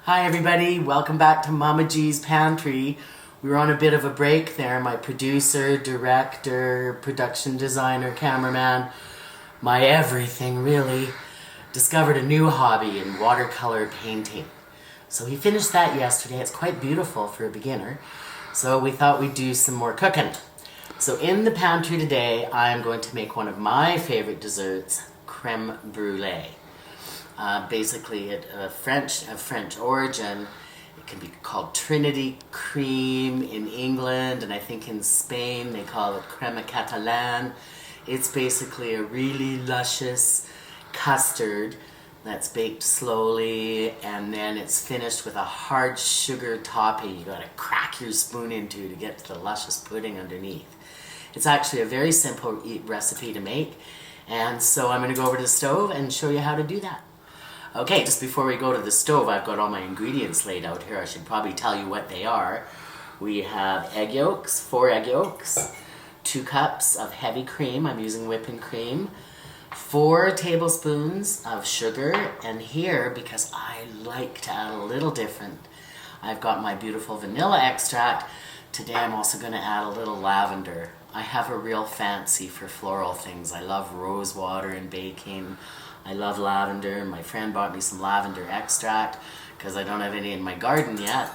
Hi everybody, welcome back to Mama G's Pantry. We were on a bit of a break there. My producer, director, production designer, cameraman, my everything really, discovered a new hobby in watercolor painting. So he finished that yesterday. It's quite beautiful for a beginner. So we thought we'd do some more cooking. So in the pantry today, I'm going to make one of my favorite desserts, Creme Brulee. Basically of French origin. It can be called Trinity Creme in England, and I think in Spain they call it Creme Catalan. It's basically a really luscious custard that's baked slowly, and then it's finished with a hard sugar topping you gotta crack your spoon into to get to the luscious pudding underneath. It's actually a very simple recipe to make, and so I'm gonna go over to the stove and show you how to do that. Okay, just before we go to the stove, I've got all my ingredients laid out here. I should probably tell you what they are. We have egg yolks, 4 egg yolks, 2 cups of heavy cream, I'm using whipping cream, 4 tablespoons of sugar, and here, because I like to add a little different, I've got my beautiful vanilla extract. Today I'm also going to add a little lavender. I have a real fancy for floral things. I love rose water in baking. I love lavender. My friend bought me some lavender extract because I don't have any in my garden yet.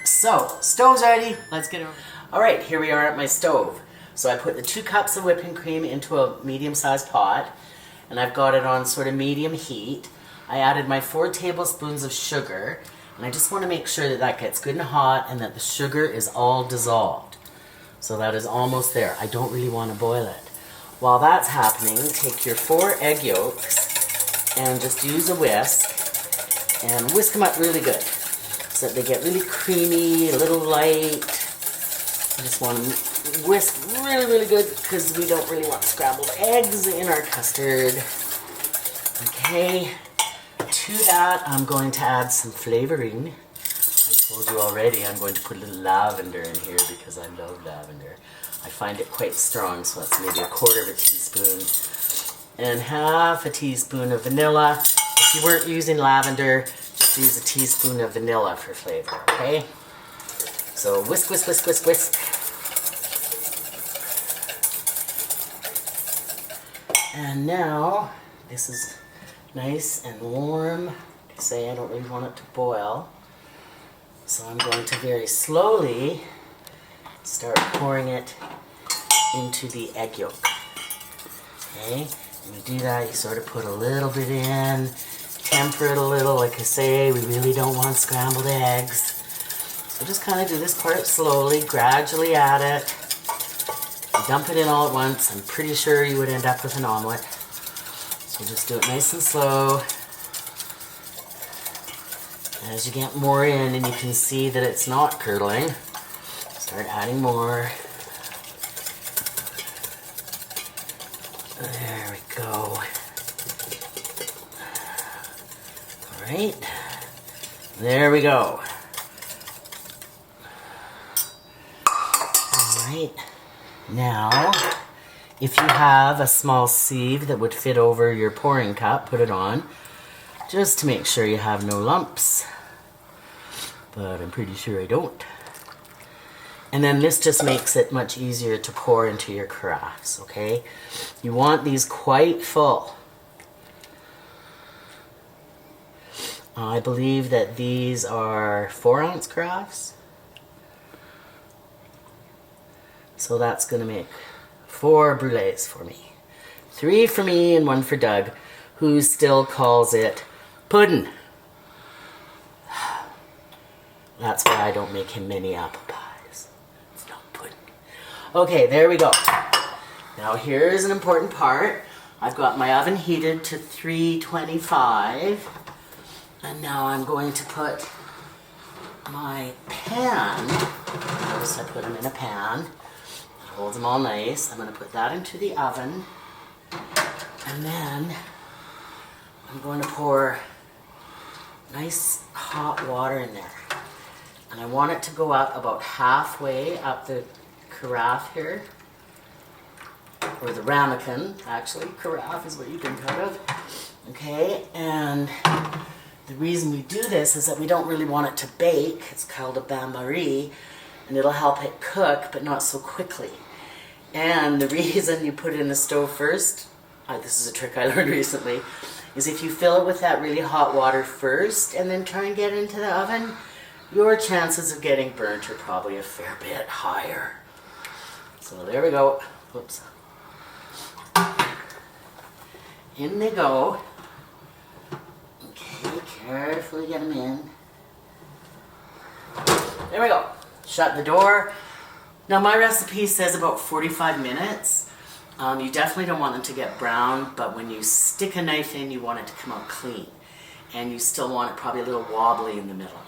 So, stove's ready. Let's get over. Alright, here we are at my stove. So I put the 2 cups of whipping cream into a medium-sized pot, and I've got it on sort of medium heat. I added my 4 tablespoons of sugar, and I just want to make sure that that gets good and hot and that the sugar is all dissolved. So that is almost there. I don't really want to boil it. While that's happening, take your 4 egg yolks and just use a whisk and whisk them up really good so that they get really creamy, a little light. You just want to whisk really, really good because we don't really want scrambled eggs in our custard. Okay, to that I'm going to add some flavoring. I told you already I'm going to put a little lavender in here because I love lavender. I find it quite strong, so that's maybe 1/4 teaspoon. And 1/2 teaspoon of vanilla. If you weren't using lavender, just use a teaspoon of vanilla for flavor, okay? So whisk, whisk, whisk, whisk, whisk. And now, this is nice and warm. Like I say, I don't really want it to boil. So I'm going to very slowly start pouring it into the egg yolk. Okay, when you do that, you sort of put a little bit in, temper it a little. Like I say, we really don't want scrambled eggs. So just kind of do this part slowly, gradually add it. You dump it in all at once, I'm pretty sure you would end up with an omelet. So just do it nice and slow. As you get more in and you can see that it's not curdling, start adding more. There we go. Alright. There we go. Alright. Now, if you have a small sieve that would fit over your pouring cup, put it on, just to make sure you have no lumps. But I'm pretty sure I don't. And then this just makes it much easier to pour into your carafes, okay? You want these quite full. I believe that these are 4-ounce carafes. So that's going to make 4 brulees for me. 3 for me and 1 for Doug, who still calls it pudding. That's why I don't make him many apple pies. It's not pudding. Okay, there we go. Now here's an important part. I've got my oven heated to 325. And now I'm going to put my pan. Notice I put them in a pan. It holds them all nice. I'm going to put that into the oven. And then I'm going to pour nice hot water in there. And I want it to go up about halfway up the carafe here. Or the ramekin, actually. Carafe is what you think of. Okay, and The reason we do this is that we don't really want it to bake. It's called a bain-marie, and it'll help it cook, but not so quickly. And the reason you put it in the stove first, this is a trick I learned recently, is if you fill it with that really hot water first and then try and get it into the oven, your chances of getting burnt are probably a fair bit higher. So there we go. Whoops. In they go. Okay, carefully get them in. There we go. Shut the door. Now my recipe says about 45 minutes. You definitely don't want them to get brown, but when you stick a knife in, you want it to come out clean. And you still want it probably a little wobbly in the middle.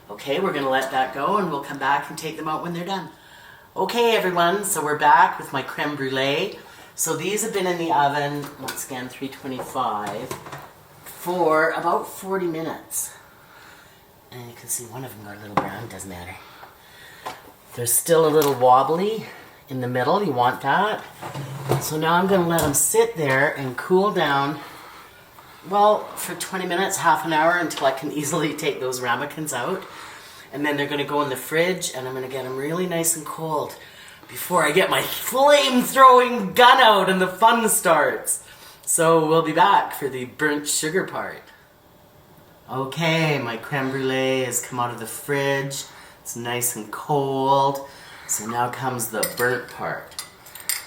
Okay, we're going to let that go and we'll come back and take them out when they're done. Okay everyone, so we're back with my creme brulee. So these have been in the oven, once again 325, for about 40 minutes. And you can see one of them got a little brown, doesn't matter. They're still a little wobbly in the middle, you want that. So now I'm going to let them sit there and cool down, well, for 20 minutes, half an hour, until I can easily take those ramekins out. And then they're going to go in the fridge, and I'm going to get them really nice and cold before I get my flame-throwing gun out and the fun starts. So we'll be back for the burnt sugar part. Okay, my creme brulee has come out of the fridge. It's nice and cold. So now comes the burnt part.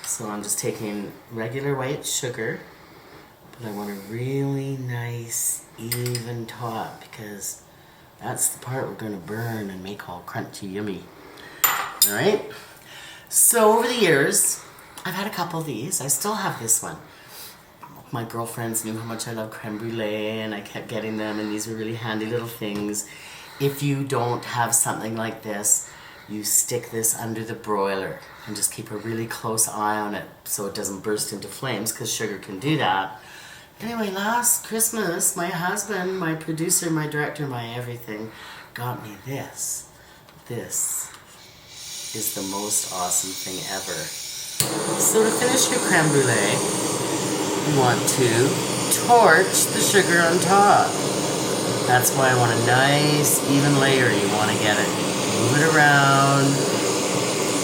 So I'm just taking regular white sugar, but I want a really nice, even top, because that's the part we're going to burn and make all crunchy yummy. Alright, so over the years, I've had a couple of these. I still have this one. My girlfriends knew how much I love creme brulee, and I kept getting them, and these are really handy little things. If you don't have something like this, you stick this under the broiler and just keep a really close eye on it so it doesn't burst into flames, because sugar can do that. Anyway, last Christmas, my husband, my producer, my director, my everything, got me this. This is the most awesome thing ever. So to finish your creme brulee, you want to torch the sugar on top. That's why I want a nice, even layer. You want to get it. Move it around.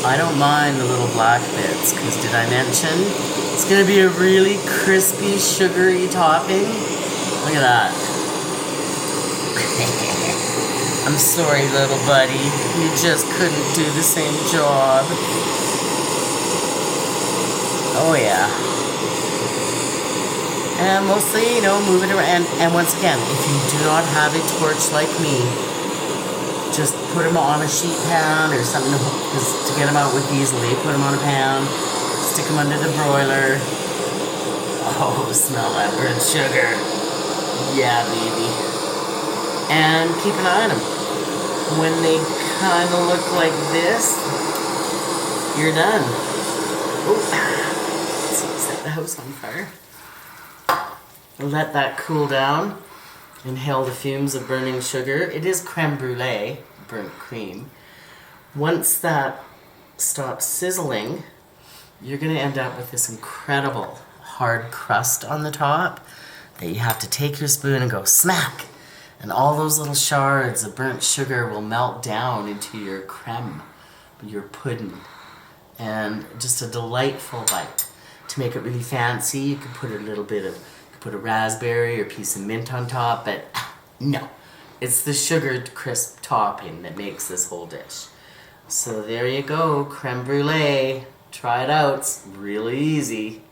I don't mind the little black bits, because did I mention it's going to be a really crispy, sugary topping? Look at that. I'm sorry, little buddy. You just couldn't do the same job. Oh, yeah. And mostly, you know, move it around. And once again, if you do not have a torch like me, just put them on a sheet pan or something to get them out with easily. Put them on a pan, stick them under the broiler. Oh, smell that burnt sugar. Yeah, baby. And keep an eye on them. When they kind of look like this, you're done. Oh, let's set the house on fire. Let that cool down. Inhale the fumes of burning sugar. It is creme brulee, burnt cream. Once that stops sizzling, you're going to end up with this incredible hard crust on the top that you have to take your spoon and go smack. And all those little shards of burnt sugar will melt down into your creme, your pudding. And just a delightful bite. To make it really fancy, you can put a little bit of put a raspberry or a piece of mint on top, but no. It's the sugared crisp topping that makes this whole dish. So there you go, creme brulee. Try it out, it's really easy.